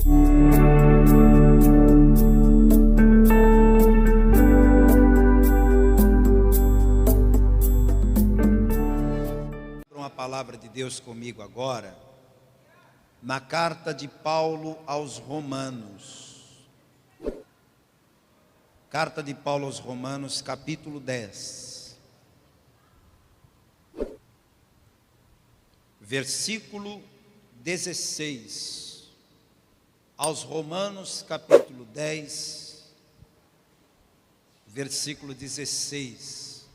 Uma palavra de Deus comigo agora, na carta de Paulo aos Romanos. Carta de Paulo aos Romanos, capítulo 10. Versículo 16. Aos Romanos, capítulo 10, versículo 16.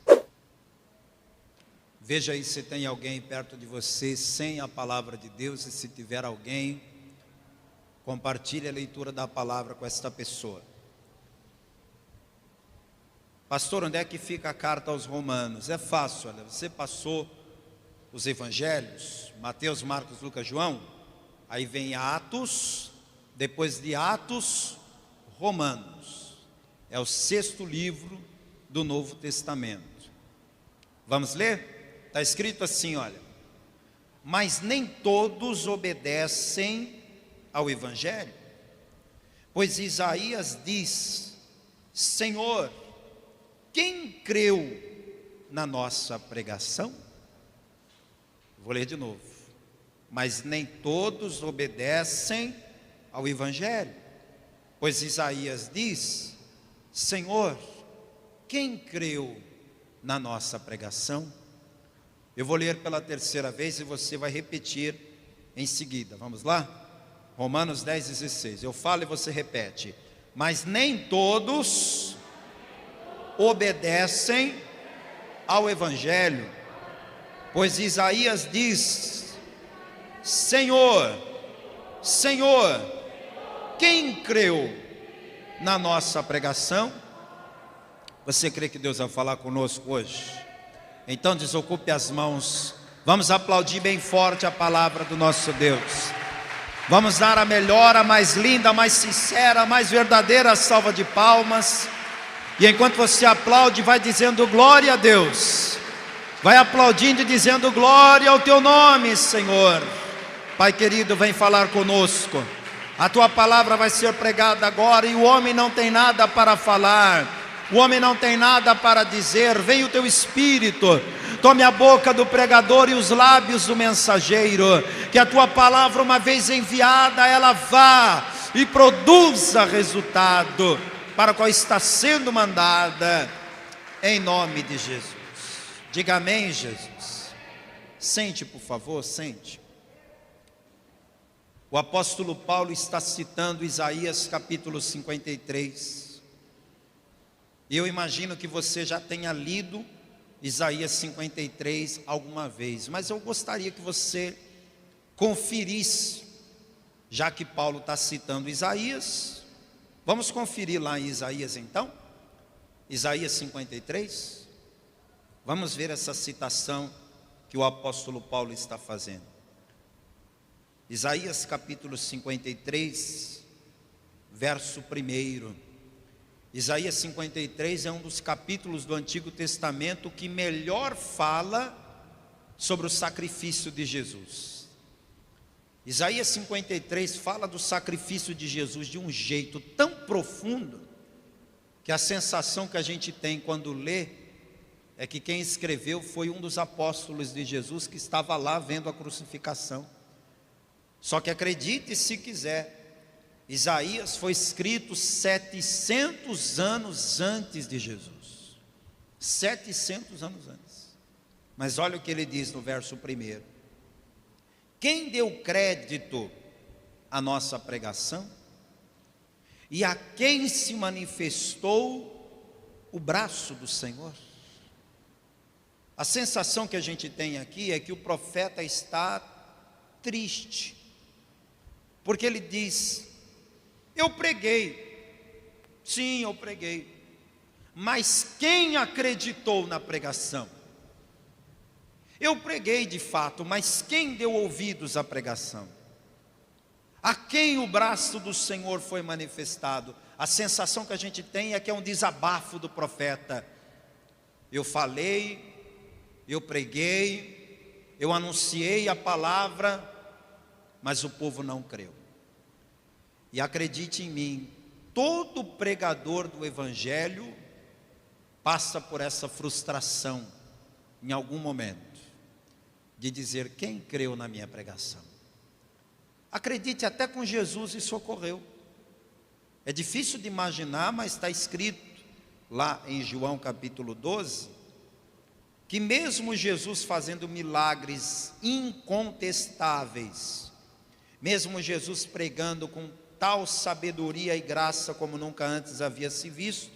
Veja aí se tem alguém perto de você sem a palavra de Deus, e se tiver alguém, compartilhe a leitura da palavra com esta pessoa. Pastor, onde é que fica a carta aos Romanos? É fácil, olha, você passou os evangelhos, Mateus, Marcos, Lucas, João, aí vem Atos, depois de Atos, Romanos. É o 6º livro do Novo Testamento. Vamos ler? Está escrito assim, olha: mas nem todos obedecem ao Evangelho, pois Isaías diz: Senhor, quem creu na nossa pregação? Vou ler de novo. Mas nem todos obedecem ao Evangelho, pois Isaías diz: Senhor, quem creu na nossa pregação? Eu vou ler pela 3ª vez e você vai repetir em seguida. Vamos lá? Romanos 10, 16. Eu falo e você repete. Mas nem todos obedecem ao Evangelho, pois Isaías diz: Senhor, Senhor, quem creu na nossa pregação? Você crê que Deus vai falar conosco hoje? Então desocupe as mãos, vamos aplaudir bem forte a palavra do nosso Deus. Vamos dar a melhor, a mais linda, a mais sincera, a mais verdadeira salva de palmas. E enquanto você aplaude, vai dizendo glória a Deus. Vai aplaudindo e dizendo glória ao teu nome, Senhor. Pai querido, vem falar conosco. A tua palavra vai ser pregada agora, e o homem não tem nada para falar, o homem não tem nada para dizer. Vem o teu Espírito, tome a boca do pregador e os lábios do mensageiro. Que a tua palavra, uma vez enviada, ela vá e produza resultado para o qual está sendo mandada, em nome de Jesus. Diga amém, Jesus. Sente, por favor, sente. O apóstolo Paulo está citando Isaías capítulo 53. E eu imagino que você já tenha lido Isaías 53 alguma vez, mas eu gostaria que você conferisse, já que Paulo está citando Isaías. Vamos conferir lá em Isaías então? Isaías 53. Vamos ver essa citação que o apóstolo Paulo está fazendo. Isaías capítulo 53, verso 1. Isaías 53 é um dos capítulos do Antigo Testamento que melhor fala sobre o sacrifício de Jesus. Isaías 53 fala do sacrifício de Jesus de um jeito tão profundo, que a sensação que a gente tem quando lê é que quem escreveu foi um dos apóstolos de Jesus que estava lá vendo a crucificação. Só que acredite se quiser, Isaías foi escrito 700 anos antes de Jesus. 700 anos antes. Mas olha o que ele diz no verso 1. Quem deu crédito à nossa pregação? E a quem se manifestou o braço do Senhor? A sensação que a gente tem aqui é que o profeta está triste, porque ele diz: eu preguei, sim, eu preguei, mas quem acreditou na pregação? Eu preguei de fato, mas quem deu ouvidos à pregação? A quem o braço do Senhor foi manifestado? A sensação que a gente tem é que é um desabafo do profeta. Eu falei, eu preguei, eu anunciei a palavra, mas o povo não creu. E acredite em mim, todo pregador do Evangelho passa por essa frustração em algum momento, de dizer: quem creu na minha pregação? Acredite, até com Jesus isso ocorreu. É difícil de imaginar, mas está escrito lá em João capítulo 12, que mesmo Jesus fazendo milagres incontestáveis, mesmo Jesus pregando com tal sabedoria e graça como nunca antes havia se visto,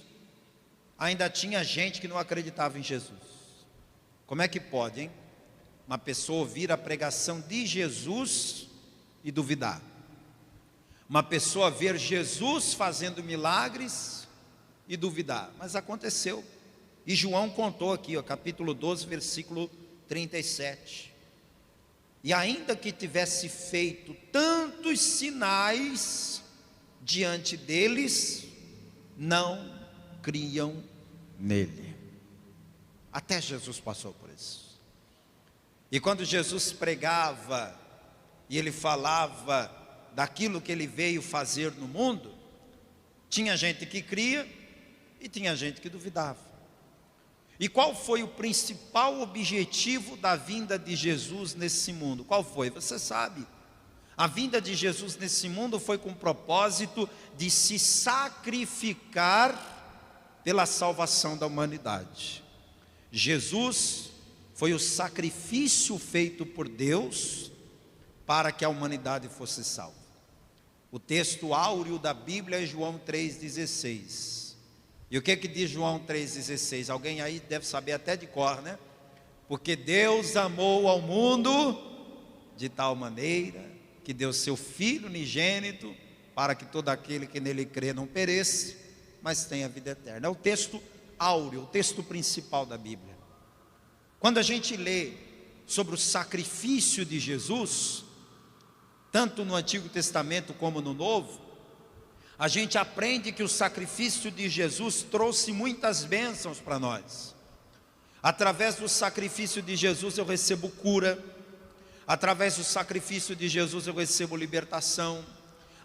ainda tinha gente que não acreditava em Jesus. Como é que pode, hein? Uma pessoa ouvir a pregação de Jesus e duvidar. Uma pessoa ver Jesus fazendo milagres e duvidar. Mas aconteceu. E João contou aqui, capítulo 12, versículo 37. E ainda que tivesse feito tantos sinais diante deles, não criam nele. Até Jesus passou por isso. E quando Jesus pregava e ele falava daquilo que ele veio fazer no mundo, tinha gente que cria e tinha gente que duvidava. E qual foi o principal objetivo da vinda de Jesus nesse mundo? Qual foi? Você sabe. A vinda de Jesus nesse mundo foi com o propósito de se sacrificar pela salvação da humanidade. Jesus foi o sacrifício feito por Deus para que a humanidade fosse salva. O texto áureo da Bíblia é João 3,16. E o que diz João 3,16? Alguém aí deve saber até de cor, né? Porque Deus amou ao mundo de tal maneira que deu seu Filho unigênito, para que todo aquele que nele crê não pereça, mas tenha vida eterna. É o texto áureo, o texto principal da Bíblia. Quando a gente lê sobre o sacrifício de Jesus, tanto no Antigo Testamento como no Novo, a gente aprende que o sacrifício de Jesus trouxe muitas bênçãos para nós. Através do sacrifício de Jesus eu recebo cura, através do sacrifício de Jesus eu recebo libertação,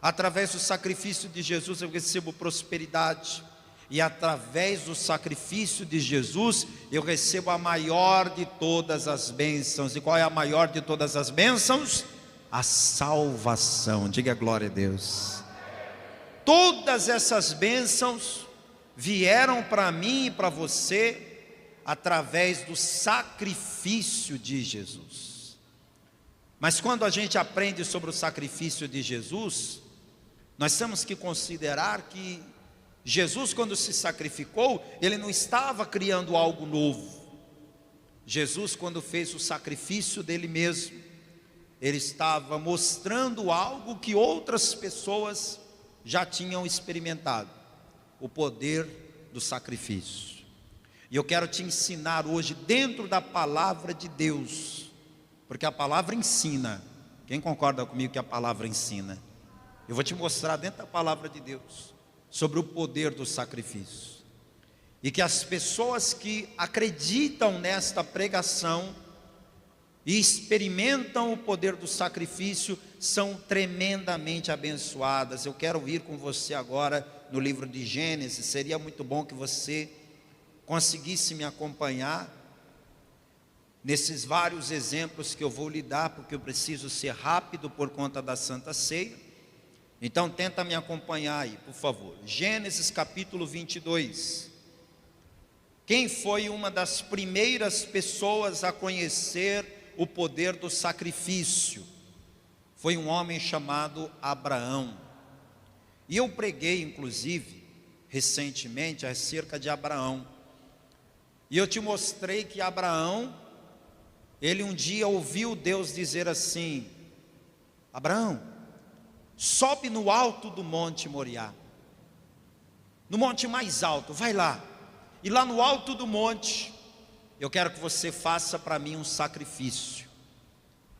através do sacrifício de Jesus eu recebo prosperidade, e através do sacrifício de Jesus eu recebo a maior de todas as bênçãos. E qual é a maior de todas as bênçãos? A salvação. Diga glória a Deus. Todas essas bênçãos vieram para mim e para você através do sacrifício de Jesus. Mas quando a gente aprende sobre o sacrifício de Jesus, nós temos que considerar que Jesus, quando se sacrificou, ele não estava criando algo novo. Jesus, quando fez o sacrifício dele mesmo, ele estava mostrando algo que outras pessoas já tinham experimentado: o poder do sacrifício. E eu quero te ensinar hoje dentro da palavra de Deus, porque a palavra ensina. Quem concorda comigo que a palavra ensina? Eu vou te mostrar dentro da palavra de Deus sobre o poder do sacrifício, e que as pessoas que acreditam nesta pregação e experimentam o poder do sacrifício são tremendamente abençoadas. Eu quero ir com você agora no livro de Gênesis. Seria muito bom que você conseguisse me acompanhar nesses vários exemplos que eu vou lhe dar, porque eu preciso ser rápido por conta da Santa Ceia. Então tenta me acompanhar aí, por favor. Gênesis capítulo 22. Quem foi uma das primeiras pessoas a conhecer o poder do sacrifício? Foi um homem chamado Abraão. E eu preguei inclusive recentemente acerca de Abraão. E eu te mostrei que Abraão, ele um dia ouviu Deus dizer assim: Abraão, sobe no alto do monte Moriá, no monte mais alto, vai lá, e lá no alto do monte, eu quero que você faça para mim um sacrifício.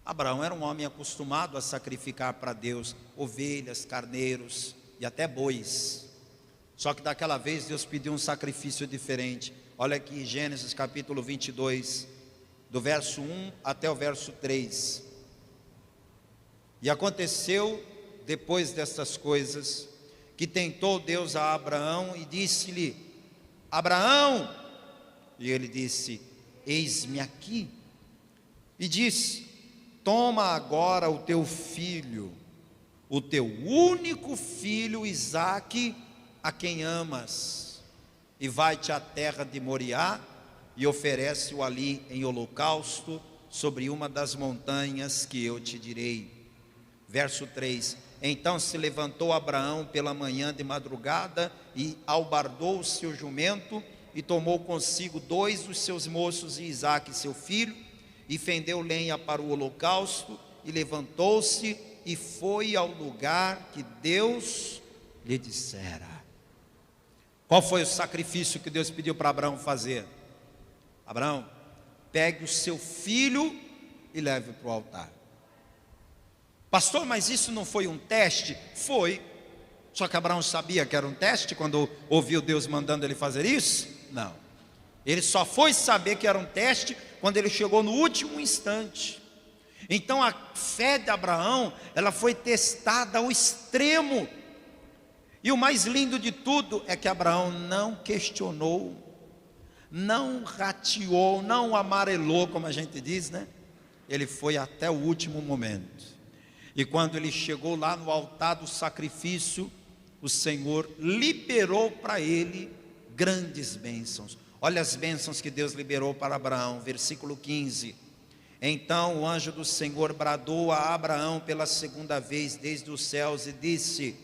Abraão era um homem acostumado a sacrificar para Deus ovelhas, carneiros e até bois. Só que daquela vez Deus pediu um sacrifício diferente. Olha aqui Gênesis capítulo 22, do verso 1 até o verso 3. E aconteceu depois destas coisas, que tentou Deus a Abraão e disse-lhe: Abraão, e ele disse: eis-me aqui. E disse: toma agora o teu filho, o teu único filho Isaque, a quem amas, e vai-te à terra de Moriá, e oferece-o ali em holocausto, sobre uma das montanhas que eu te direi. Verso 3: então se levantou Abraão pela manhã de madrugada, e albardou o seu jumento, e tomou consigo 2 dos seus moços e Isaque seu filho, e fendeu lenha para o holocausto, e levantou-se, e foi ao lugar que Deus lhe dissera. Qual foi o sacrifício que Deus pediu para Abraão fazer? Abraão, pegue o seu filho e leve para o altar. Pastor, mas isso não foi um teste? Foi. Só que Abraão sabia que era um teste quando ouviu Deus mandando ele fazer isso? Não. Ele só foi saber que era um teste quando ele chegou no último instante. Então a fé de Abraão, ela foi testada ao extremo. E o mais lindo de tudo é que Abraão não questionou, não rateou, não amarelou, como a gente diz, né? Ele foi até o último momento. E quando ele chegou lá no altar do sacrifício, o Senhor liberou para ele grandes bênçãos. Olha as bênçãos que Deus liberou para Abraão, versículo 15. Então o anjo do Senhor bradou a Abraão pela segunda vez desde os céus e disse: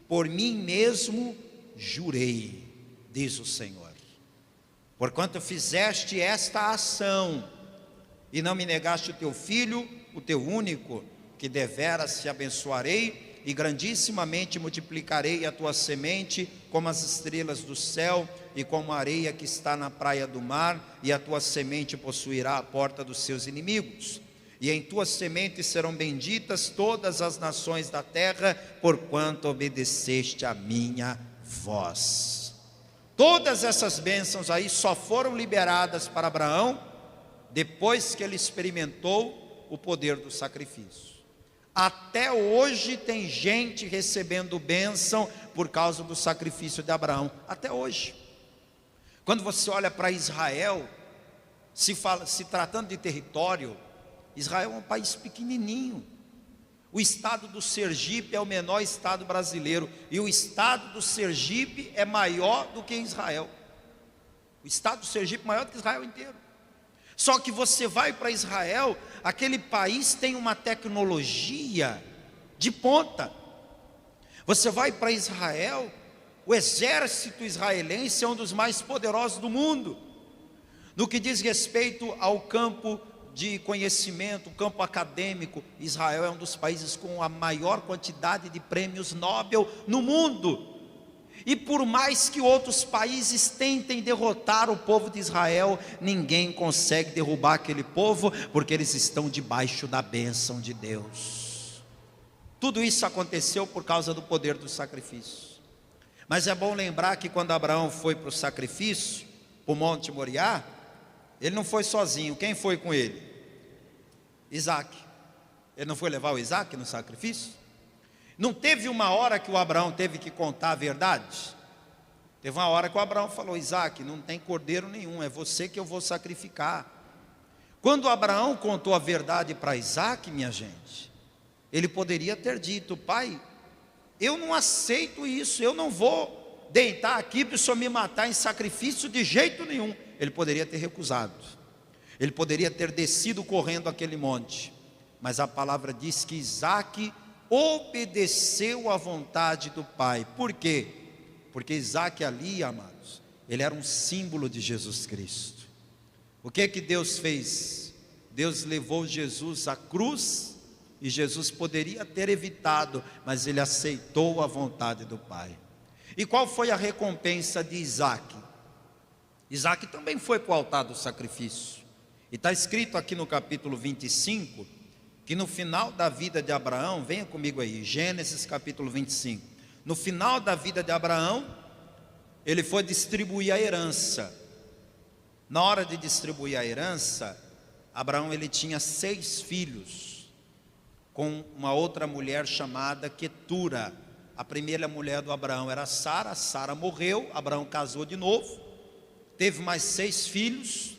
por mim mesmo jurei, diz o Senhor, porquanto fizeste esta ação e não me negaste o teu filho, o teu único, que deveras te abençoarei e grandissimamente multiplicarei a tua semente como as estrelas do céu e como a areia que está na praia do mar, e a tua semente possuirá a porta dos seus inimigos. E em tua semente serão benditas todas as nações da terra, porquanto obedeceste a minha voz. Todas essas bênçãos aí só foram liberadas para Abraão depois que ele experimentou o poder do sacrifício. Até hoje tem gente recebendo bênção por causa do sacrifício de Abraão. Até hoje. Quando você olha para Israel, se tratando de território, Israel é um país pequenininho. O estado do Sergipe é o menor estado brasileiro, e o estado do Sergipe é maior do que Israel. O estado do Sergipe é maior do que Israel inteiro. Só que você vai para Israel, aquele país tem uma tecnologia de ponta. Você vai para Israel, o exército israelense é um dos mais poderosos do mundo. No que diz respeito ao campo de conhecimento, o campo acadêmico, Israel é um dos países com a maior quantidade de prêmios Nobel no mundo. E por mais que outros países tentem derrotar o povo de Israel, ninguém consegue derrubar aquele povo, porque eles estão debaixo da bênção de Deus. Tudo isso aconteceu por causa do poder do sacrifício. Mas é bom lembrar que quando Abraão foi para o sacrifício, para o Monte Moriá, ele não foi sozinho. Quem foi com ele? Isaque. Ele não foi levar o Isaque no sacrifício? Não teve uma hora que o Abraão teve que contar a verdade? Teve uma hora que o Abraão falou: Isaque, não tem cordeiro nenhum, é você que eu vou sacrificar. Quando Abraão contou a verdade para Isaque, minha gente, ele poderia ter dito: pai, eu não aceito isso, eu não vou deitar aqui para o senhor me matar em sacrifício de jeito nenhum. Ele poderia ter recusado, ele poderia ter descido correndo aquele monte, mas a palavra diz que Isaque obedeceu à vontade do pai. Por quê? Porque Isaque ali, amados, ele era um símbolo de Jesus Cristo. O que que Deus fez? Deus levou Jesus à cruz, e Jesus poderia ter evitado, mas ele aceitou a vontade do pai. E qual foi a recompensa de Isaque? Isaque também foi para o altar do sacrifício, e está escrito aqui no capítulo 25, que no final da vida de Abraão, venha comigo aí, Gênesis capítulo 25, no final da vida de Abraão, ele foi distribuir a herança. Na hora de distribuir a herança, Abraão ele tinha 6 filhos, com uma outra mulher chamada Quetura. A primeira mulher do Abraão era Sara. Sara morreu, Abraão casou de novo, teve mais 6 filhos.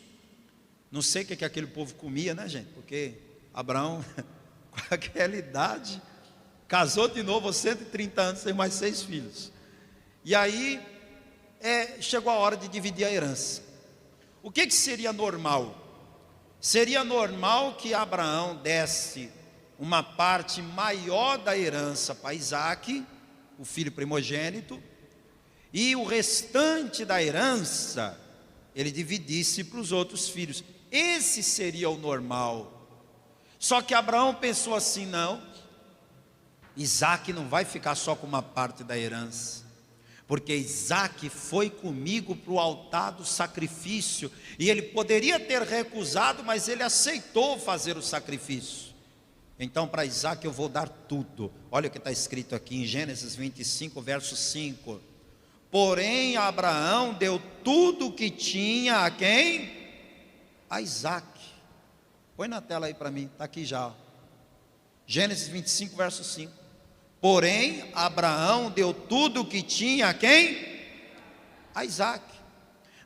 Não sei o que aquele povo comia, né, gente? Porque Abraão, com aquela idade, casou de novo aos 130 anos, tem mais 6 filhos. E aí, chegou a hora de dividir a herança. O que seria normal? Seria normal que Abraão desse uma parte maior da herança para Isaque, o filho primogênito, e o restante da herança ele dividisse para os outros filhos. Esse seria o normal. Só que Abraão pensou assim: não, Isaque não vai ficar só com uma parte da herança, porque Isaque foi comigo para o altar do sacrifício, e ele poderia ter recusado, mas ele aceitou fazer o sacrifício. Então para Isaque eu vou dar tudo. Olha o que está escrito aqui em Gênesis 25, verso 5. Porém Abraão deu tudo o que tinha a quem? A Isaque. Põe na tela aí para mim, está aqui já. Gênesis 25, verso 5. Porém Abraão deu tudo o que tinha a quem? A Isaque.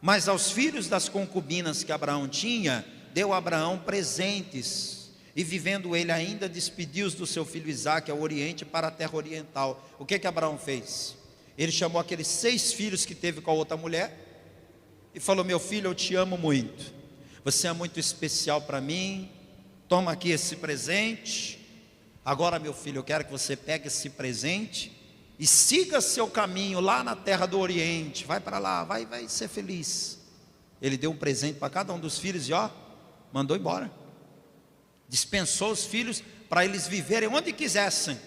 Mas aos filhos das concubinas que Abraão tinha, deu Abraão presentes. E vivendo ele ainda, despediu-os do seu filho Isaque ao oriente, para a terra oriental. O que Abraão fez? Ele chamou aqueles 6 filhos que teve com a outra mulher e falou: meu filho, eu te amo muito, você é muito especial para mim, toma aqui esse presente. Agora, meu filho, eu quero que você pegue esse presente e siga seu caminho lá na terra do oriente, vai para lá, vai ser feliz. Ele deu um presente para cada um dos filhos e mandou embora. Dispensou os filhos para eles viverem onde quisessem.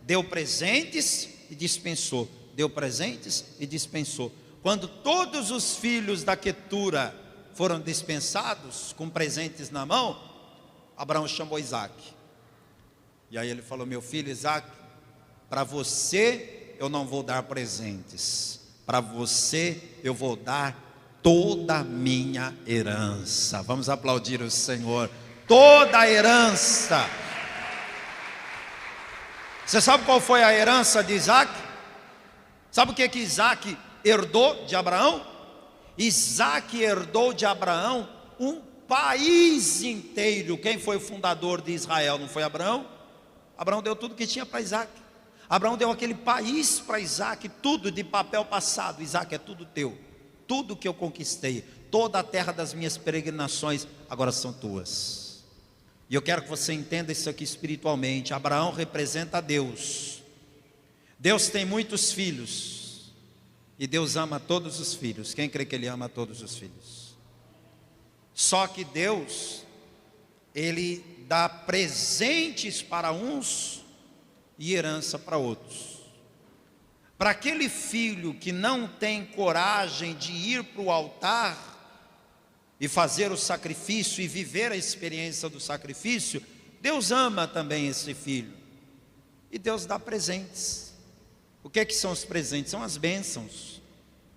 Deu presentes e dispensou. Deu presentes e dispensou. Quando todos os filhos da Quetura foram dispensados, com presentes na mão, Abraão chamou Isaque. E aí ele falou: meu filho Isaque, para você eu não vou dar presentes, para você eu vou dar toda a minha herança. Vamos aplaudir o Senhor. Toda a herança. Você sabe qual foi a herança de Isaque? Sabe o que Isaque herdou de Abraão? Isaque herdou de Abraão um país inteiro. Quem foi o fundador de Israel? Não foi Abraão? Abraão deu tudo que tinha para Isaque. Abraão deu aquele país para Isaque, tudo de papel passado. Isaque, é tudo teu, tudo que eu conquistei, toda a terra das minhas peregrinações agora são tuas. E eu quero que você entenda isso aqui espiritualmente. Abraão representa Deus. Deus tem muitos filhos, e Deus ama todos os filhos. Quem crê que Ele ama todos os filhos? Só que Deus, Ele dá presentes para uns e herança para outros. Para aquele filho que não tem coragem de ir para o altar e fazer o sacrifício e viver a experiência do sacrifício, Deus ama também esse filho, e Deus dá presentes. O que são os presentes? São as bênçãos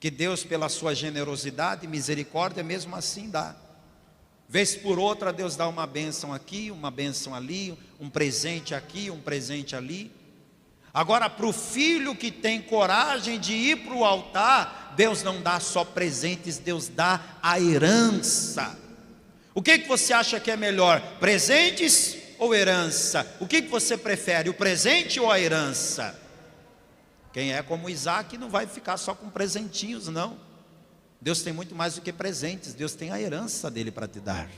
que Deus, pela sua generosidade e misericórdia, mesmo assim dá. Vez por outra Deus dá uma bênção aqui, uma bênção ali, um presente aqui, um presente ali. Agora, para o filho que tem coragem de ir para o altar, Deus não dá só presentes, Deus dá a herança. O que você acha que é melhor, presentes ou herança? O que você prefere, o presente ou a herança? Quem é como Isaque não vai ficar só com presentinhos, não. Deus tem muito mais do que presentes, Deus tem a herança dele para te dar.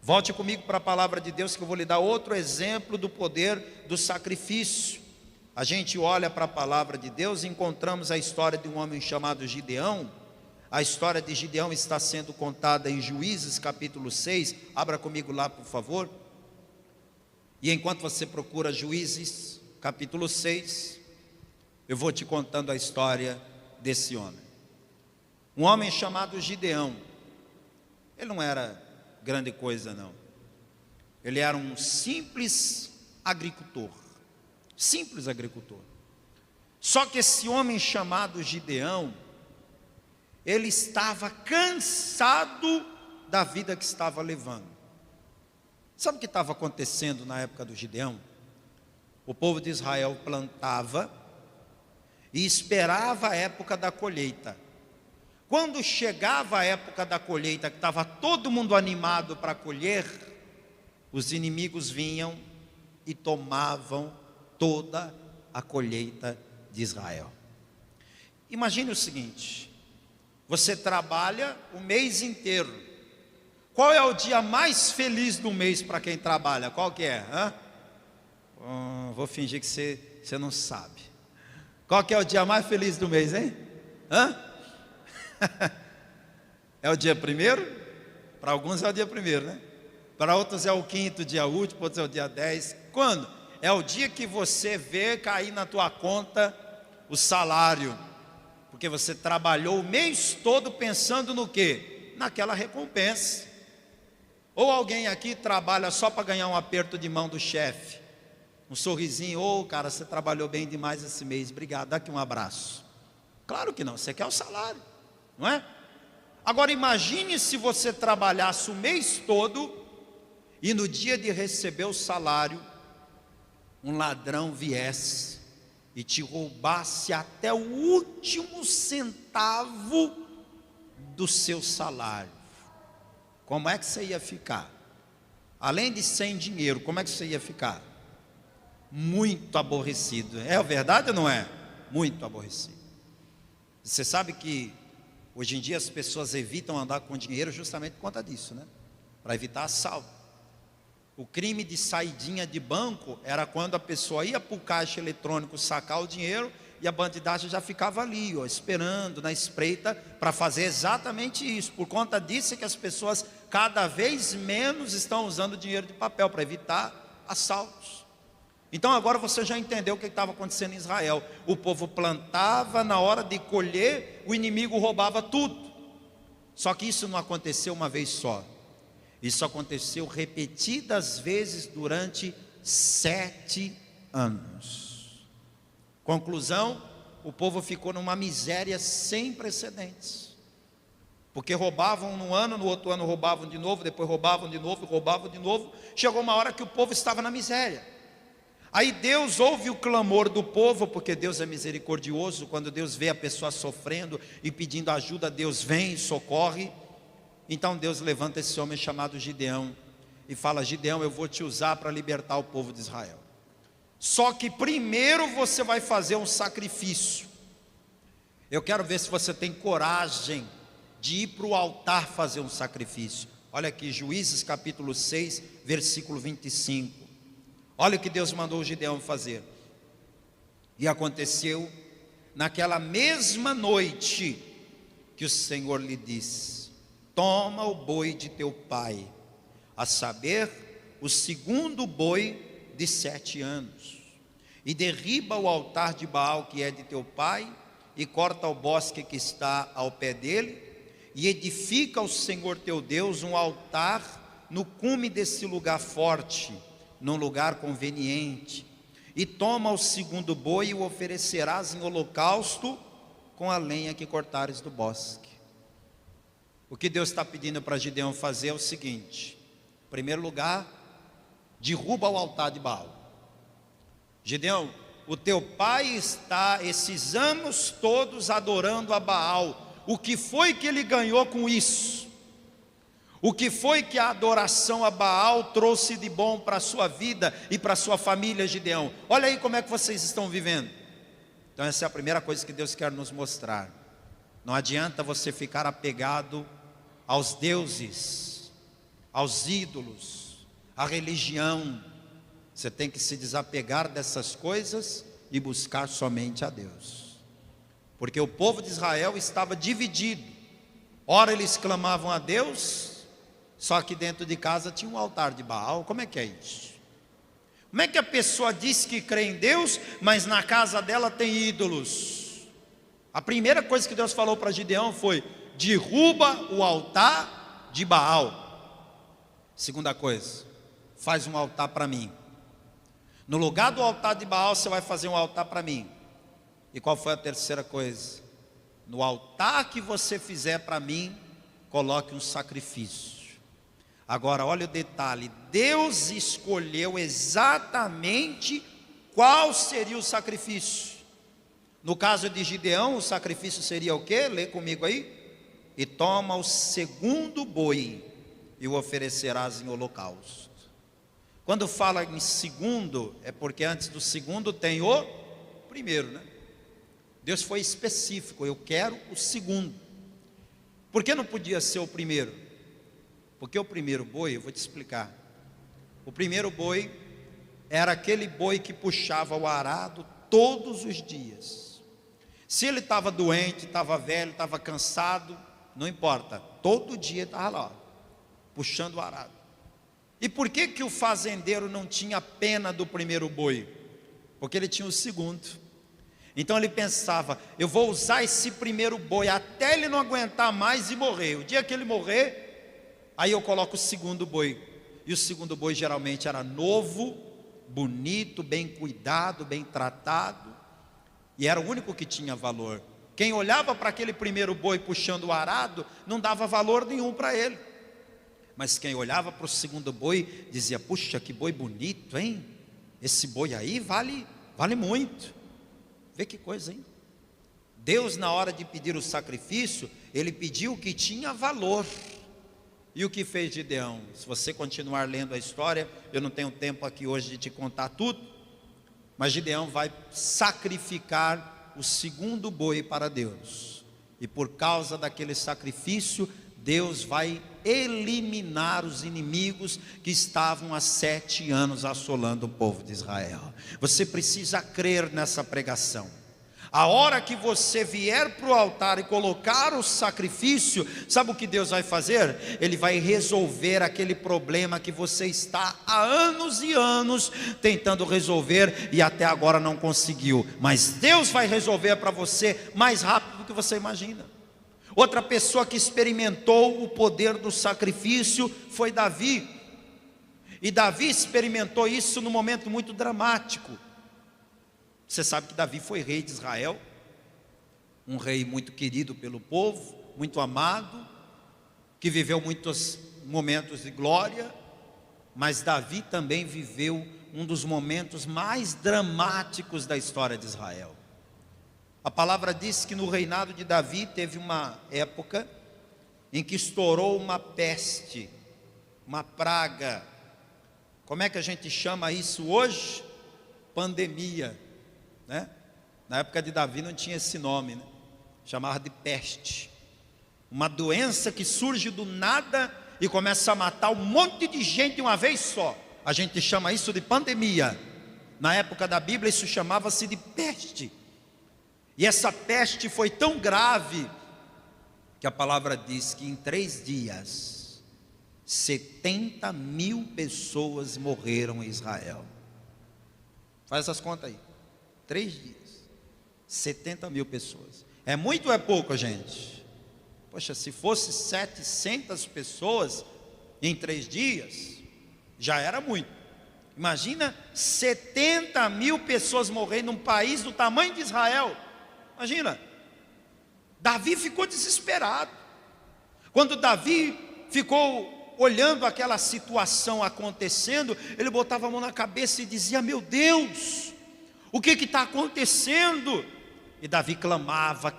Volte comigo para a palavra de Deus, que eu vou lhe dar outro exemplo do poder do sacrifício. A gente olha para a palavra de Deus e encontramos a história de um homem chamado Gideão. A história de Gideão está sendo contada em Juízes capítulo 6. Abra comigo lá, por favor. E enquanto você procura Juízes capítulo 6, eu vou te contando a história desse homem. Um homem chamado Gideão. Ele não era grande coisa, não. Ele era um simples agricultor. Simples agricultor. Só que esse homem chamado Gideão, ele estava cansado da vida que estava levando. Sabe o que estava acontecendo na época do Gideão? O povo de Israel plantava e esperava a época da colheita. Quando chegava a época da colheita, que estava todo mundo animado para colher, os inimigos vinham e tomavam toda a colheita de Israel. Imagine o seguinte: você trabalha o mês inteiro. Qual é o dia mais feliz do mês para quem trabalha? Qual que é? Vou fingir que você não sabe. Qual que é o dia mais feliz do mês, hein? É o dia 1º? Para alguns é o dia 1º, né? Para outros é o 5º, dia último, outros é o dia 10. Quando? É o dia que você vê cair na tua conta o salário, porque você trabalhou o mês todo pensando no quê? Naquela recompensa. Ou alguém aqui trabalha só para ganhar um aperto de mão do chefe, um sorrisinho: cara, você trabalhou bem demais esse mês, obrigado, dá aqui um abraço. Claro que não, você quer o salário, não é? Agora imagine se você trabalhasse o mês todo e no dia de receber o salário, um ladrão viesse e te roubasse até o último centavo do seu salário. Como é que você ia ficar? Além de sem dinheiro, como é que você ia ficar? Muito aborrecido. É verdade ou não é? Muito aborrecido. Você sabe que hoje em dia as pessoas evitam andar com dinheiro justamente por conta disso, né? Para evitar assalto. O crime de saidinha de banco era quando a pessoa ia para o caixa eletrônico sacar o dinheiro e a bandidagem já ficava ali, esperando na espreita para fazer exatamente isso. Por conta disso é que as pessoas cada vez menos estão usando dinheiro de papel para evitar assaltos. Então agora você já entendeu o que estava acontecendo em Israel. O povo plantava, na hora de colher, o inimigo roubava tudo. Só que isso não aconteceu uma vez só. Isso aconteceu repetidas vezes durante 7 anos. Conclusão: o povo ficou numa miséria sem precedentes. Porque roubavam num ano, no outro ano roubavam de novo, depois roubavam de novo, roubavam de novo. Chegou uma hora que o povo estava na miséria. Aí Deus ouve o clamor do povo, porque Deus é misericordioso. Quando Deus vê a pessoa sofrendo e pedindo ajuda, Deus vem e socorre. Então Deus levanta esse homem chamado Gideão e fala: Gideão, eu vou te usar para libertar o povo de Israel. Só que primeiro você vai fazer um sacrifício. Eu quero ver se você tem coragem de ir para o altar fazer um sacrifício. Olha aqui, Juízes capítulo 6, versículo 25. Olha o que Deus mandou o Gideão fazer. E aconteceu naquela mesma noite que o Senhor lhe disse: toma o boi de teu pai, a saber, o segundo boi de 7 anos, e derriba o altar de Baal que é de teu pai, e corta o bosque que está ao pé dele, e edifica ao Senhor teu Deus um altar no cume desse lugar forte, num lugar conveniente, e toma o segundo boi e o oferecerás em holocausto com a lenha que cortares do bosque. O que Deus está pedindo para Gideão fazer é o seguinte: em primeiro lugar, derruba o altar de Baal. Gideão, o teu pai está esses anos todos adorando a Baal. O que foi que ele ganhou com isso? O que foi que a adoração a Baal trouxe de bom para a sua vida e para a sua família, Gideão? Olha aí como é que vocês estão vivendo. Então essa é a primeira coisa que Deus quer nos mostrar. Não adianta você ficar apegado aos deuses, aos ídolos, à religião. Você tem que se desapegar dessas coisas e buscar somente a Deus. Porque o povo de Israel estava dividido. Ora eles clamavam a Deus, só que dentro de casa tinha um altar de Baal. Como é que é isso? Como é que a pessoa diz que crê em Deus, mas na casa dela tem ídolos? A primeira coisa que Deus falou para Gideão foi: derruba o altar de Baal. Segunda coisa: faz um altar para mim. No lugar do altar de Baal você vai fazer um altar para mim. E qual foi a terceira coisa? No altar que você fizer para mim, coloque um sacrifício. Agora olha o detalhe: Deus escolheu exatamente qual seria o sacrifício. No caso de Gideão, o sacrifício seria o quê? Lê comigo aí. E toma o segundo boi e o oferecerás em holocausto. Quando fala em segundo, é porque antes do segundo tem o primeiro, né? Deus foi específico, eu quero o segundo. Por que não podia ser o primeiro? Porque o primeiro boi, eu vou te explicar. O primeiro boi era aquele boi que puxava o arado todos os dias. Se ele estava doente, estava velho, estava cansado, não importa, todo dia estava lá, puxando o arado. E por que que o fazendeiro não tinha pena do primeiro boi? Porque ele tinha o segundo. Então ele pensava, eu vou usar esse primeiro boi até ele não aguentar mais e morrer. O dia que ele morrer, aí eu coloco o segundo boi. E o segundo boi geralmente era novo, bonito, bem cuidado, bem tratado, e era o único que tinha valor. Quem olhava para aquele primeiro boi puxando o arado, não dava valor nenhum para ele. Mas quem olhava para o segundo boi, dizia, puxa, que boi bonito, hein? Esse boi aí vale muito. Vê que coisa, hein? Deus, na hora de pedir o sacrifício, ele pediu o que tinha valor. E o que fez Gideão? Se você continuar lendo a história, eu não tenho tempo aqui hoje de te contar tudo, mas Gideão vai sacrificar o segundo boi para Deus. E por causa daquele sacrifício, Deus vai eliminar os inimigos que estavam há 7 anos assolando o povo de Israel. Você precisa crer nessa pregação. A hora que você vier para o altar e colocar o sacrifício, sabe o que Deus vai fazer? Ele vai resolver aquele problema que você está há anos e anos tentando resolver e até agora não conseguiu. Mas Deus vai resolver para você mais rápido do que você imagina. Outra pessoa que experimentou o poder do sacrifício foi Davi. E Davi experimentou isso num momento muito dramático. Você sabe que Davi foi rei de Israel, um rei muito querido pelo povo, muito amado, que viveu muitos momentos de glória, mas Davi também viveu um dos momentos mais dramáticos da história de Israel. A palavra diz que no reinado de Davi teve uma época em que estourou uma peste, uma praga. Como é que a gente chama isso hoje? Pandemia, né? Na época de Davi não tinha esse nome, né? Chamava de peste. Uma doença que surge do nada e começa a matar um monte de gente de uma vez só. A gente chama isso de pandemia. Na época da Bíblia isso chamava-se de peste. E essa peste foi tão grave que a palavra diz que em 3 dias 70 mil pessoas morreram em Israel. Faz essas contas aí. 3 dias, 70 mil pessoas. É muito ou é pouco, gente? Poxa, se fosse 700 pessoas em 3 dias, já era muito. Imagina 70 mil pessoas morrendo num país do tamanho de Israel. Imagina. Davi ficou desesperado. Quando Davi ficou olhando aquela situação acontecendo, ele botava a mão na cabeça e dizia, meu Deus, o que está acontecendo? E Davi clamava,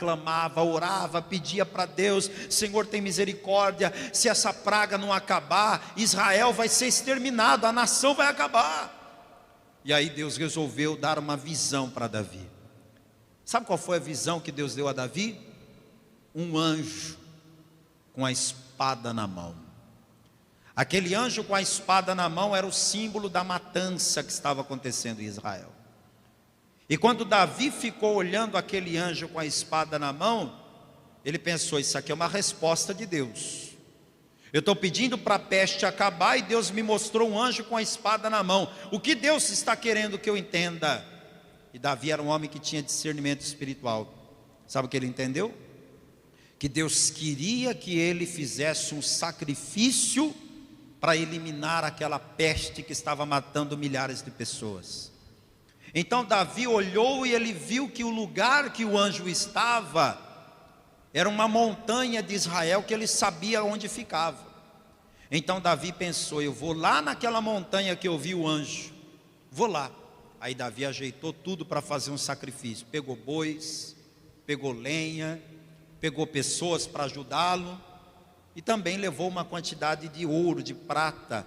orava, pedia para Deus, Senhor, tem misericórdia, se essa praga não acabar, Israel vai ser exterminado, a nação vai acabar. E aí Deus resolveu dar uma visão para Davi. Sabe qual foi a visão que Deus deu a Davi? Um anjo com a espada na mão. Aquele anjo com a espada na mão era o símbolo da matança que estava acontecendo em Israel. E quando Davi ficou olhando aquele anjo com a espada na mão, ele pensou, isso aqui é uma resposta de Deus. Eu estou pedindo para a peste acabar e Deus me mostrou um anjo com a espada na mão. O que Deus está querendo que eu entenda? E Davi era um homem que tinha discernimento espiritual. Sabe o que ele entendeu? Que Deus queria que ele fizesse um sacrifício para eliminar aquela peste que estava matando milhares de pessoas. Então Davi olhou e ele viu que o lugar que o anjo estava era uma montanha de Israel que ele sabia onde ficava. Então Davi pensou, eu vou lá naquela montanha que eu vi o anjo, vou lá. Aí Davi ajeitou tudo para fazer um sacrifício. Pegou bois, pegou lenha, pegou pessoas para ajudá-lo, e também levou uma quantidade de ouro, de prata,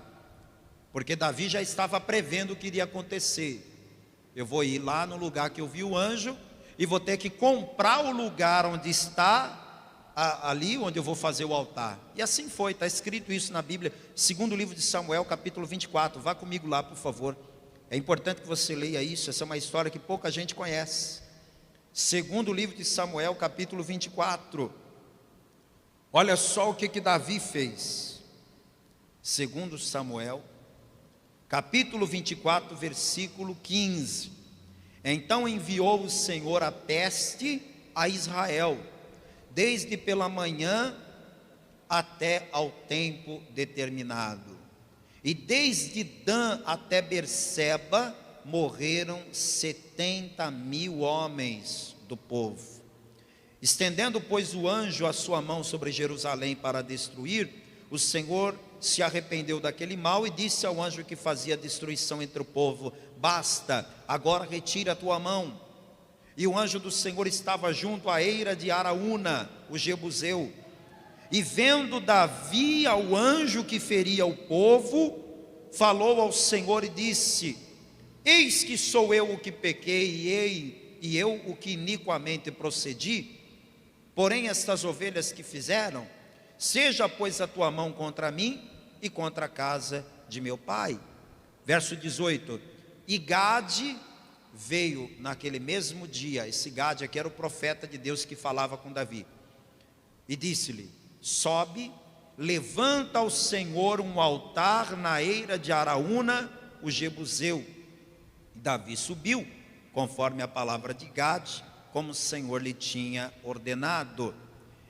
porque Davi já estava prevendo o que iria acontecer. Eu vou ir lá no lugar que eu vi o anjo, e vou ter que comprar o lugar onde está, ali onde eu vou fazer o altar. E assim foi, está escrito isso na Bíblia, segundo livro de Samuel, capítulo 24, vá comigo lá, por favor. É importante que você leia isso, essa é uma história que pouca gente conhece. Segundo livro de Samuel, capítulo 24. Olha só o que Davi fez. Segundo Samuel, capítulo 24, versículo 15. Então enviou o Senhor a peste a Israel, desde pela manhã até ao tempo determinado. E desde Dan até Berseba morreram 70.000 homens do povo. Estendendo, pois, o anjo a sua mão sobre Jerusalém para destruir, o Senhor se arrependeu daquele mal e disse ao anjo que fazia destruição entre o povo: basta, agora retira a tua mão. E o anjo do Senhor estava junto à eira de Araúna, o jebuseu. E vendo Davi ao anjo que feria o povo, falou ao Senhor e disse: eis que sou eu o que pequei, e eu o que iniquamente procedi. Porém estas ovelhas que fizeram, seja pois a tua mão contra mim e contra a casa de meu pai. Verso 18. E Gade veio naquele mesmo dia. Esse Gade aqui era o profeta de Deus que falava com Davi, e disse-lhe: sobe, levanta ao Senhor um altar na eira de Araúna, o jebuseu. E Davi subiu, conforme a palavra de Gade, como o Senhor lhe tinha ordenado.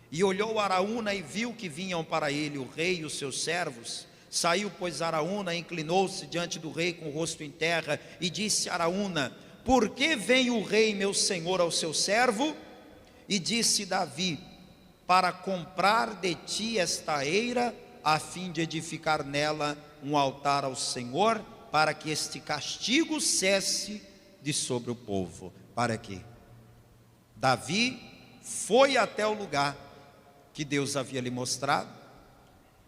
E olhou Araúna e viu que vinham para ele o rei e os seus servos. Saiu, pois, Araúna, inclinou-se diante do rei com o rosto em terra, e disse a Araúna: por que vem o rei meu senhor ao seu servo? E disse Davi: para comprar de ti esta eira, a fim de edificar nela um altar ao Senhor, para que este castigo cesse de sobre o povo. Para quê? Davi foi até o lugar que Deus havia lhe mostrado,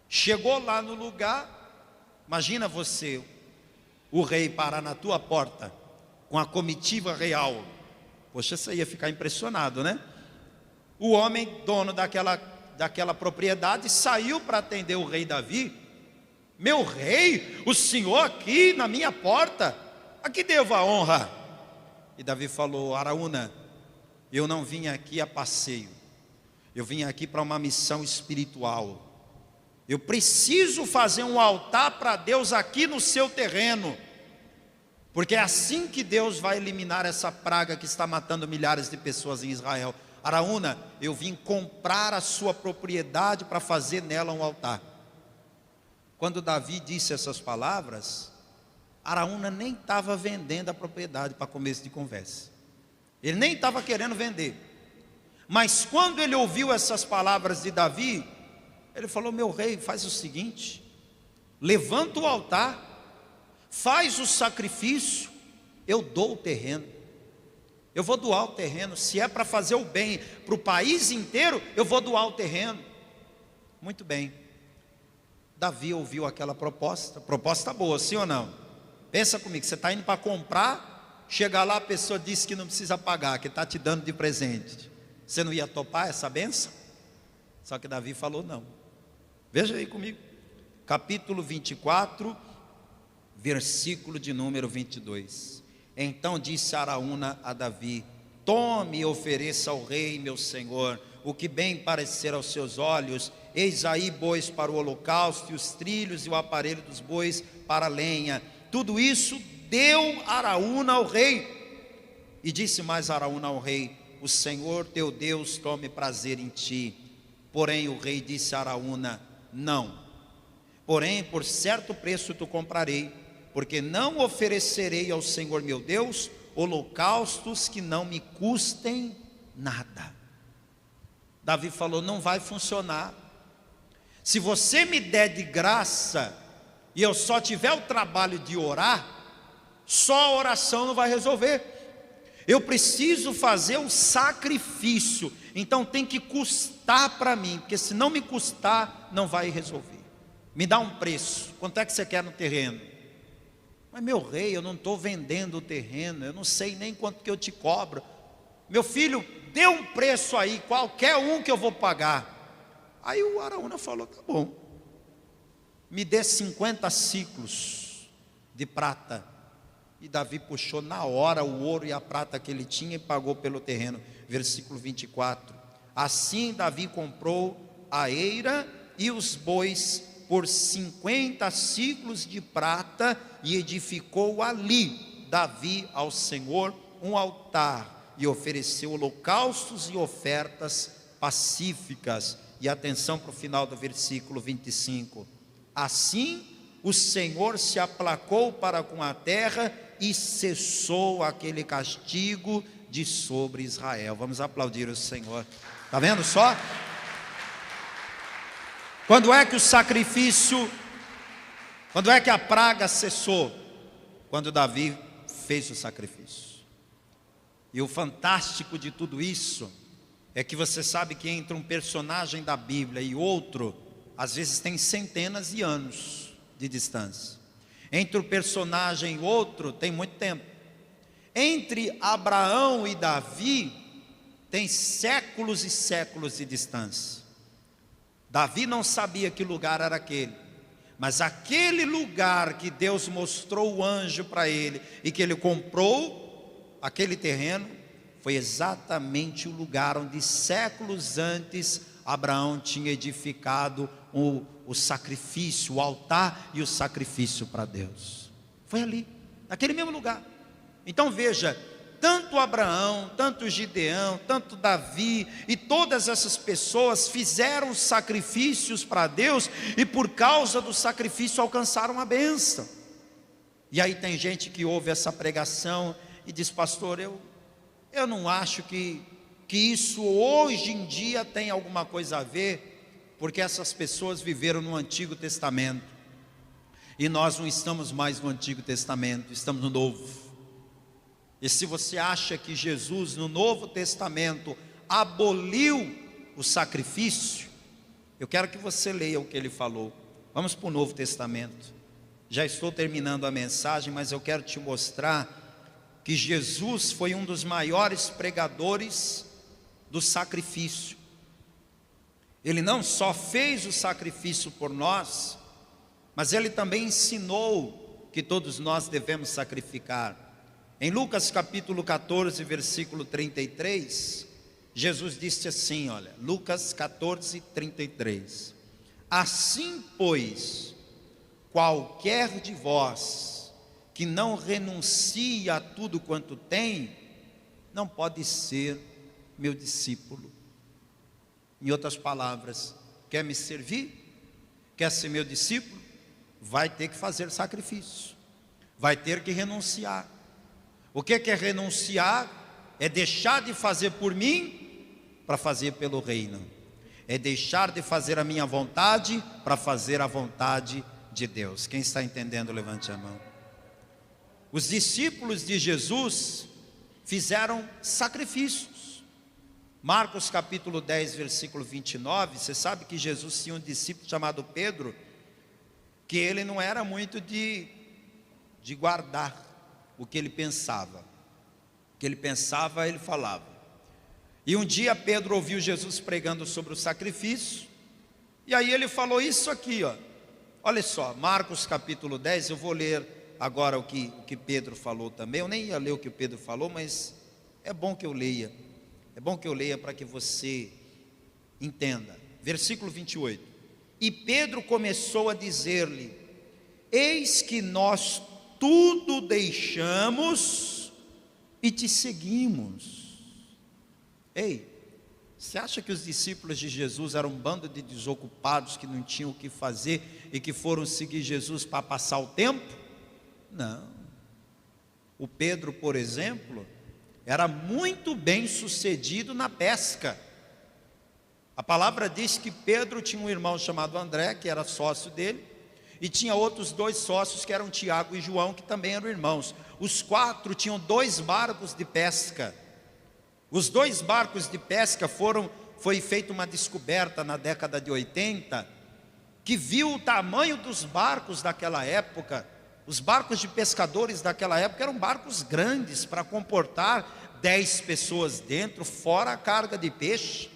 chegou lá no lugar. Imagina você, o rei parar na tua porta com a comitiva real. Poxa, você ia ficar impressionado, né? O homem, dono daquela propriedade, saiu para atender o rei Davi. Meu rei, o senhor aqui na minha porta, a que devo a honra? E Davi falou: Araúna, eu não vim aqui a passeio, eu vim aqui para uma missão espiritual. Eu preciso fazer um altar para Deus aqui no seu terreno, porque é assim que Deus vai eliminar essa praga que está matando milhares de pessoas em Israel. Araúna, eu vim comprar a sua propriedade para fazer nela um altar. Quando Davi disse essas palavras, Araúna nem estava vendendo a propriedade para começo de conversa. Ele nem estava querendo vender. Mas quando ele ouviu essas palavras de Davi, ele falou: meu rei, faz o seguinte, levanta o altar, faz o sacrifício, eu dou o terreno. Eu vou doar o terreno. Se é para fazer o bem para o país inteiro, eu vou doar o terreno. Muito bem. Davi ouviu aquela proposta boa, sim ou não? Pensa comigo, você está indo para comprar, chega lá, a pessoa disse que não precisa pagar, que está te dando de presente. Você não ia topar essa bênção? Só que Davi falou não. Veja aí comigo, capítulo 24, versículo de número 22. Então disse Araúna a Davi: tome e ofereça ao rei meu senhor o que bem parecer aos seus olhos. Eis aí bois para o holocausto, e os trilhos e o aparelho dos bois para a lenha. Tudo isso deu Araúna ao rei. E disse mais Araúna ao rei: o Senhor teu Deus tome prazer em ti. Porém o rei disse a Araúna: não, porém por certo preço tu comprarei, porque não oferecerei ao Senhor meu Deus holocaustos que não me custem nada. Davi falou: não vai funcionar. Se você me der de graça, e eu só tiver o trabalho de orar, Só a oração não vai resolver. Eu preciso fazer um sacrifício. Então tem que custar para mim, porque se não me custar, não vai resolver. Me dá um preço. Quanto é que você quer no terreno? Mas meu rei, eu não estou vendendo o terreno, eu não sei nem quanto que eu te cobro. Meu filho, dê um preço aí, qualquer um que eu vou pagar. Aí o Araúna falou, tá bom, me dê 50 ciclos de prata. E Davi puxou na hora o ouro e a prata que ele tinha e pagou pelo terreno. Versículo 24. Assim Davi comprou a eira e os bois por 50 ciclos de prata e edificou ali Davi ao Senhor um altar e ofereceu holocaustos e ofertas pacíficas. E atenção para o final do versículo 25. Assim o Senhor se aplacou para com a terra e cessou aquele castigo de sobre Israel. Vamos aplaudir o Senhor. Está vendo só? Quando é que o sacrifício, quando é que a praga cessou? Quando Davi fez o sacrifício. E o fantástico de tudo isso é que você sabe que entre um personagem da Bíblia e outro, às vezes tem centenas de anos de distância. Entre o personagem e outro tem muito tempo. Entre Abraão e Davi tem séculos e séculos de distância. Davi não sabia que lugar era aquele, mas aquele lugar que Deus mostrou o anjo para ele e que ele comprou, aquele terreno, foi exatamente o lugar onde séculos antes Abraão tinha edificado o sacrifício, o altar e o sacrifício para Deus. Foi ali, naquele mesmo lugar. Então veja, tanto Abraão, tanto Gideão, tanto Davi e todas essas pessoas fizeram sacrifícios para Deus e por causa do sacrifício alcançaram a bênção. E aí tem gente que ouve essa pregação e diz, pastor, eu não acho que isso hoje em dia tem alguma coisa a ver, porque essas pessoas viveram no Antigo Testamento e nós não estamos mais no Antigo Testamento, estamos no Novo. E se você acha que Jesus no Novo Testamento aboliu o sacrifício, eu quero que você leia o que ele falou. Vamos para o Novo Testamento. Já estou terminando a mensagem, mas eu quero te mostrar que Jesus foi um dos maiores pregadores do sacrifício. Ele não só fez o sacrifício por nós, mas ele também ensinou que todos nós devemos sacrificar. Em Lucas capítulo 14, versículo 33, Jesus disse assim, olha, Lucas 14, 33. Assim, pois, qualquer de vós que não renuncie a tudo quanto tem, não pode ser meu discípulo. Em outras palavras, quer me servir? Quer ser meu discípulo? Vai ter que fazer sacrifício, vai ter que renunciar. O que é renunciar? É deixar de fazer por mim para fazer pelo reino. É deixar de fazer a minha vontade para fazer a vontade de Deus. Quem está entendendo, levante a mão. Os discípulos de Jesus fizeram sacrifícios. Marcos capítulo 10, versículo 29, você sabe que Jesus tinha um discípulo chamado Pedro, que ele não era muito de guardar o que ele pensava. O que ele pensava, ele falava. E um dia Pedro ouviu Jesus pregando sobre o sacrifício, e aí ele falou isso aqui, ó. Olha só, Marcos capítulo 10, eu vou ler agora o que Pedro falou também. Eu nem ia ler o que Pedro falou, mas é bom que eu leia. É bom que eu leia para que você entenda. Versículo 28. E Pedro começou a dizer-lhe: eis que nós tudo deixamos e te seguimos. Ei, você acha que os discípulos de Jesus eram um bando de desocupados que não tinham o que fazer e que foram seguir Jesus para passar o tempo? Não. O Pedro, por exemplo, era muito bem sucedido na pesca. A palavra diz que Pedro tinha um irmão chamado André, que era sócio dele, E tinha outros 2 sócios que eram Tiago e João, que também eram irmãos. Os 4 tinham 2 barcos de pesca. Os 2 barcos de pesca foi feita uma descoberta na década de 80, que viu o tamanho dos barcos daquela época. Os barcos de pescadores daquela época eram barcos grandes para comportar 10 pessoas dentro, fora a carga de peixe.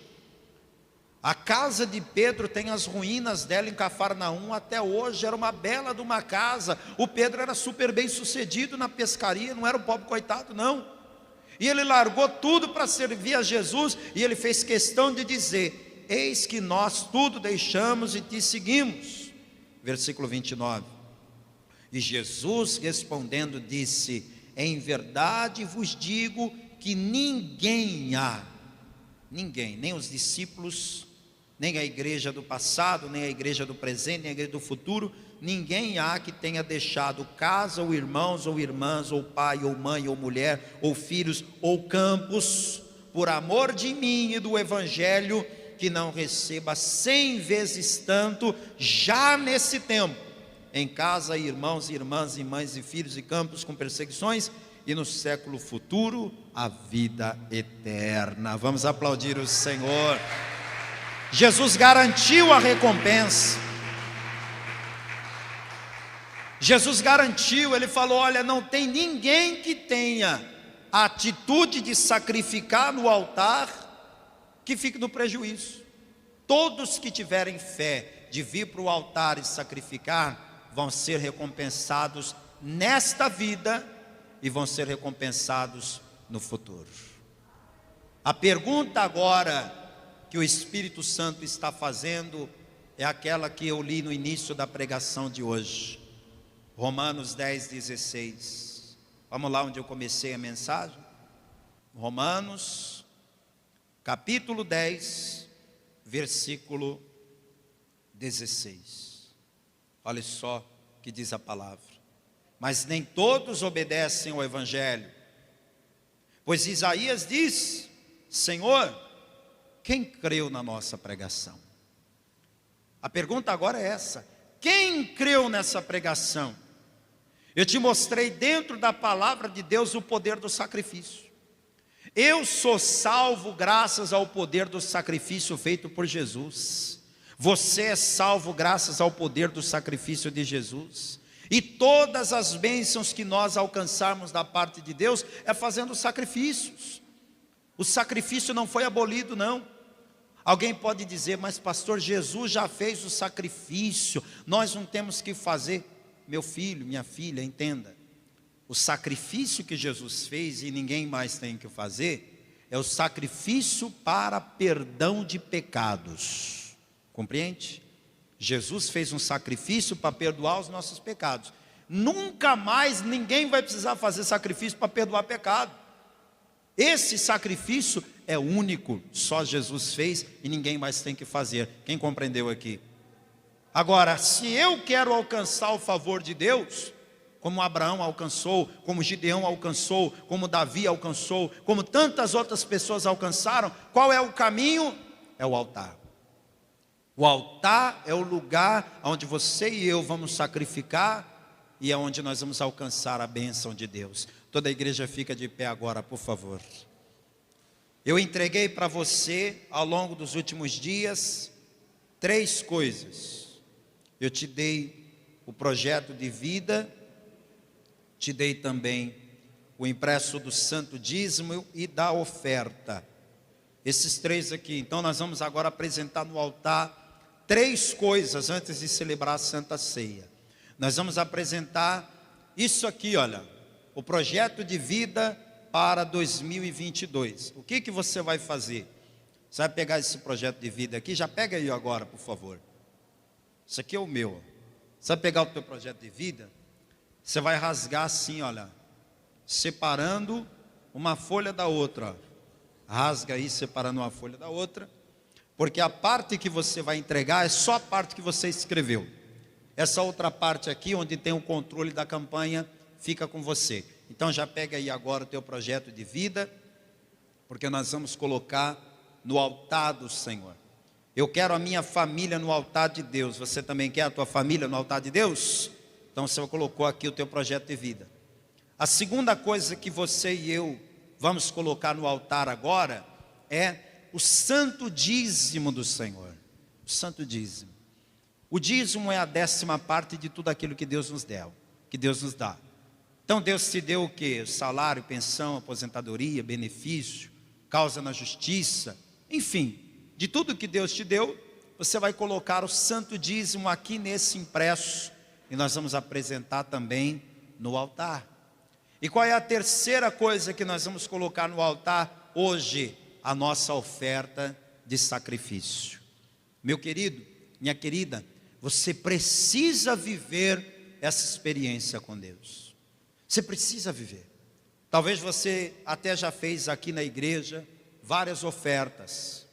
A casa de Pedro tem as ruínas dela em Cafarnaum até hoje. Era uma bela de uma casa. O Pedro era super bem sucedido na pescaria, não era um pobre coitado não. E ele largou tudo para servir a Jesus, e ele fez questão de dizer: eis que nós tudo deixamos e te seguimos. Versículo 29. E Jesus respondendo disse: em verdade vos digo que ninguém, nem os discípulos, nem a igreja do passado, nem a igreja do presente, nem a igreja do futuro, ninguém há que tenha deixado casa, ou irmãos, ou irmãs, ou pai, ou mãe, ou mulher, ou filhos, ou campos, por amor de mim e do evangelho, que não receba 100 vezes tanto, já nesse tempo, em casa, irmãos e irmãs, e mães e filhos, e campos com perseguições, e no século futuro, a vida eterna. Vamos aplaudir o Senhor. Jesus garantiu a recompensa. Jesus garantiu, ele falou: olha, não tem ninguém que tenha a atitude de sacrificar no altar que fique no prejuízo. Todos que tiverem fé de vir para o altar e sacrificar, vão ser recompensados nesta vida e vão ser recompensados no futuro. A pergunta agora que o Espírito Santo está fazendo é aquela que eu li no início da pregação de hoje, Romanos 10:16. Vamos lá onde eu comecei a mensagem. Romanos capítulo 10, versículo 16. Olha só o que diz a palavra: mas nem todos obedecem ao evangelho, pois Isaías diz: Senhor, quem creu na nossa pregação? A pergunta agora é essa: quem creu nessa pregação? Eu te mostrei dentro da palavra de Deus o poder do sacrifício. Eu sou salvo graças ao poder do sacrifício feito por Jesus. Você é salvo graças ao poder do sacrifício de Jesus. E todas as bênçãos que nós alcançarmos da parte de Deus é fazendo sacrifícios. O sacrifício não foi abolido não. Alguém pode dizer: mas pastor, Jesus já fez o sacrifício, nós não temos que fazer. Meu filho, minha filha, entenda: o sacrifício que Jesus fez e ninguém mais tem que fazer é o sacrifício para perdão de pecados. Compreende? Jesus fez um sacrifício para perdoar os nossos pecados. Nunca mais ninguém vai precisar fazer sacrifício para perdoar pecado. Esse sacrifício é único, só Jesus fez e ninguém mais tem que fazer. Quem compreendeu aqui? Agora, se eu quero alcançar o favor de Deus, como Abraão alcançou, como Gideão alcançou, como Davi alcançou, como tantas outras pessoas alcançaram, qual é o caminho? É o altar. O altar é o lugar onde você e eu vamos sacrificar e é onde nós vamos alcançar a bênção de Deus. Toda a igreja fica de pé agora, por favor. Eu entreguei para você, ao longo dos últimos dias, 3 coisas. Eu te dei o projeto de vida, te dei também o impresso do santo dízimo e da oferta. Esses 3 aqui. Então nós vamos agora apresentar no altar 3 coisas antes de celebrar a Santa Ceia. Nós vamos apresentar isso aqui, olha, o projeto de vida para 2022. O que você vai fazer? Você vai pegar esse projeto de vida aqui, já pega aí agora, por favor. Isso aqui é o meu. Você vai pegar o teu projeto de vida, você vai rasgar assim, olha, separando uma folha da outra. Ó. Rasga aí, separando uma folha da outra, porque a parte que você vai entregar é só a parte que você escreveu. Essa outra parte aqui, onde tem o controle da campanha, fica com você. Então já pega aí agora o teu projeto de vida, porque nós vamos colocar no altar do Senhor. Eu quero a minha família no altar de Deus. Você também quer a tua família no altar de Deus? Então você colocou aqui o teu projeto de vida. A segunda coisa que você e eu vamos colocar no altar agora é o santo dízimo do Senhor. O santo dízimo. O dízimo é a 10ª parte de tudo aquilo que Deus nos deu, que Deus nos dá. Então Deus te deu o quê? Salário, pensão, aposentadoria, benefício, causa na justiça, enfim, de tudo que Deus te deu, você vai colocar o santo dízimo aqui nesse impresso, e nós vamos apresentar também no altar. E qual é a terceira coisa que nós vamos colocar no altar hoje? A nossa oferta de sacrifício. Meu querido, minha querida, você precisa viver essa experiência com Deus. Você precisa viver. Talvez você até já fez aqui na igreja várias ofertas,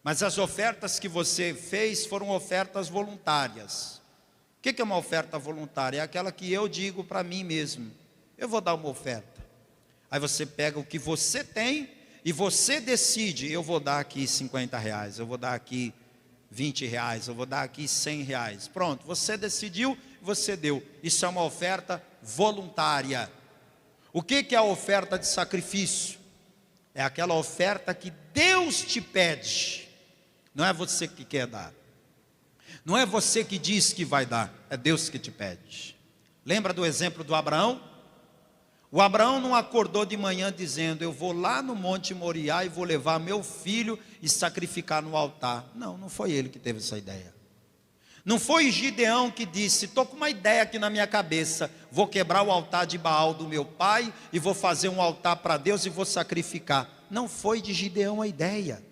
mas as ofertas que você fez foram ofertas voluntárias. O que é uma oferta voluntária? É aquela que eu digo para mim mesmo: eu vou dar uma oferta. Aí você pega o que você tem e você decide: eu vou dar aqui R$50, eu vou dar aqui R$20, eu vou dar aqui R$100. Pronto, você decidiu, você deu. Isso é uma oferta voluntária. O que é a oferta de sacrifício? É aquela oferta que Deus te pede. Não é você que quer dar. Não é você que diz que vai dar. É Deus que te pede. Lembra do exemplo do Abraão? O Abraão não acordou de manhã dizendo: eu vou lá no Monte Moriá e vou levar meu filho e sacrificar no altar. Não, não foi ele que teve essa ideia. Não foi Gideão que disse: estou com uma ideia aqui na minha cabeça, vou quebrar o altar de Baal do meu pai e vou fazer um altar para Deus e vou sacrificar. Não foi de Gideão a ideia.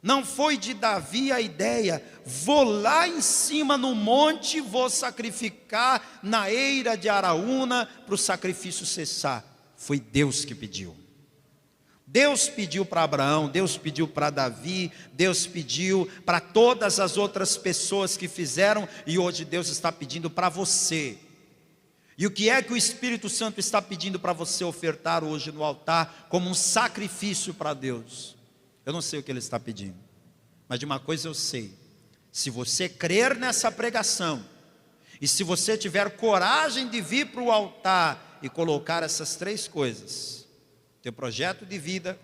Não foi de Davi a ideia: vou lá em cima no monte, vou sacrificar na eira de Araúna para o sacrifício cessar. Foi Deus que pediu. Deus pediu para Abraão, Deus pediu para Davi, Deus pediu para todas as outras pessoas que fizeram, e hoje Deus está pedindo para você. E o que é que o Espírito Santo está pedindo para você ofertar hoje no altar como um sacrifício para Deus? Eu não sei o que ele está pedindo, mas de uma coisa eu sei: se você crer nessa pregação, e se você tiver coragem de vir para o altar e colocar essas 3 coisas, teu projeto de vida,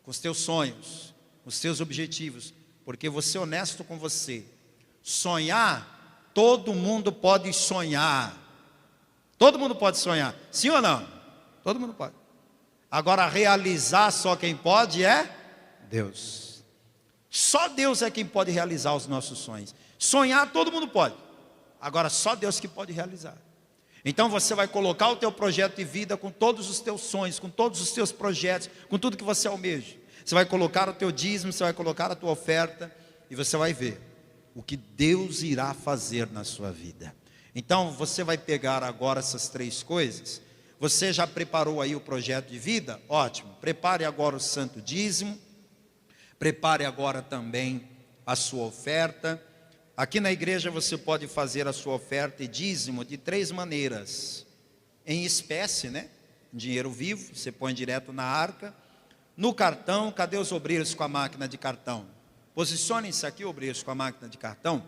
com os teus sonhos, com os teus objetivos, porque vou ser honesto com você, sonhar, todo mundo pode sonhar, todo mundo pode sonhar, sim ou não? Todo mundo pode. Agora realizar, só quem pode é Deus. Só Deus é quem pode realizar os nossos sonhos. Sonhar todo mundo pode, agora só Deus que pode realizar. Então você vai colocar o teu projeto de vida com todos os teus sonhos, com todos os teus projetos, com tudo que você almeja. Você vai colocar o teu dízimo, você vai colocar a tua oferta, e você vai ver o que Deus irá fazer na sua vida. Então você vai pegar agora essas 3 coisas. Você já preparou aí o projeto de vida? Ótimo. Prepare agora o santo dízimo. Prepare agora também a sua oferta. Aqui na igreja você pode fazer a sua oferta e dízimo de 3 maneiras. Em espécie, né? Dinheiro vivo, você põe direto na arca. No cartão, cadê os obreiros com a máquina de cartão? Posicionem-se aqui, obreiros com a máquina de cartão.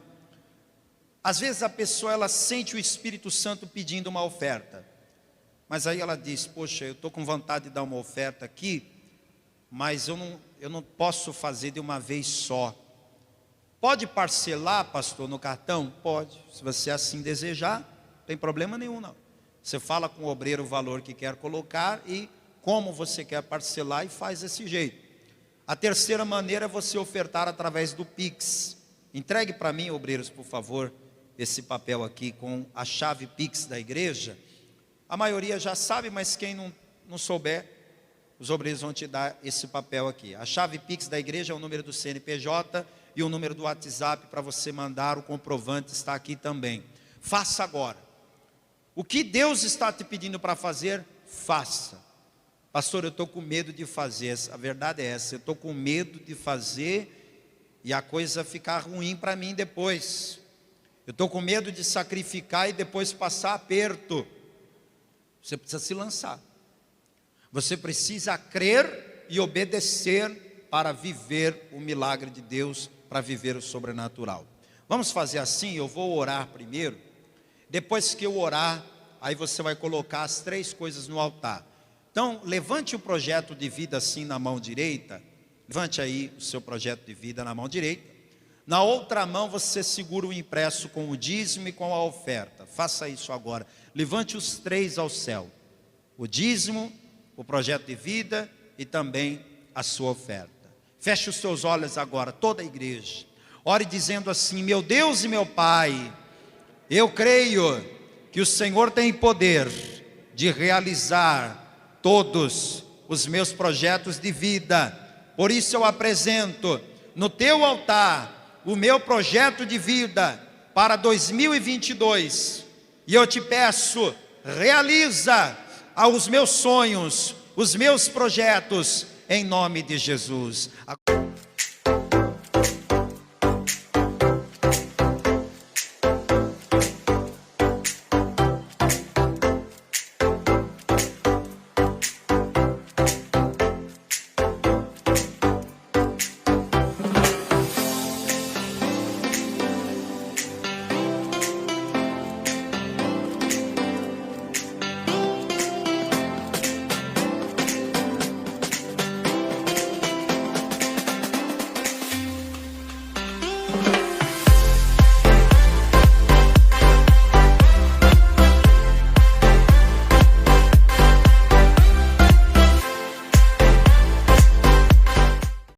Às vezes a pessoa, ela sente o Espírito Santo pedindo uma oferta. Mas aí ela diz: poxa, eu estou com vontade de dar uma oferta aqui, mas eu não posso fazer de uma vez só. Pode parcelar, pastor, no cartão? Pode, se você assim desejar, não tem problema nenhum não. Você fala com o obreiro o valor que quer colocar e como você quer parcelar, e faz desse jeito. A terceira maneira é você ofertar através do Pix. Entregue para mim, obreiros, por favor, esse papel aqui com a chave Pix da igreja. A maioria já sabe, mas quem não souber, os obreiros vão te dar esse papel aqui. A chave Pix da igreja é o número do CNPJ e o número do WhatsApp para você mandar o comprovante, está aqui também. Faça agora. O que Deus está te pedindo para fazer, faça. Pastor, eu estou com medo de fazer. A verdade é essa, eu estou com medo de fazer e a coisa ficar ruim para mim depois. Eu estou com medo de sacrificar e depois passar aperto. Você precisa se lançar. Você precisa crer e obedecer para viver o milagre de Deus para viver o sobrenatural. Vamos fazer assim, eu vou orar primeiro, depois que eu orar, aí você vai colocar as 3 coisas no altar. Então, levante o projeto de vida assim na mão direita, levante aí o seu projeto de vida na mão direita, na outra mão você segura o impresso com o dízimo e com a oferta. Faça isso agora, levante os 3 ao céu, o dízimo, o projeto de vida e também a sua oferta. Feche os seus olhos agora, toda a igreja, ore dizendo assim: meu Deus e meu Pai, eu creio que o Senhor tem poder de realizar todos os meus projetos de vida, por isso eu apresento no teu altar o meu projeto de vida para 2022, e eu te peço, realiza os meus sonhos, os meus projetos, em nome de Jesus.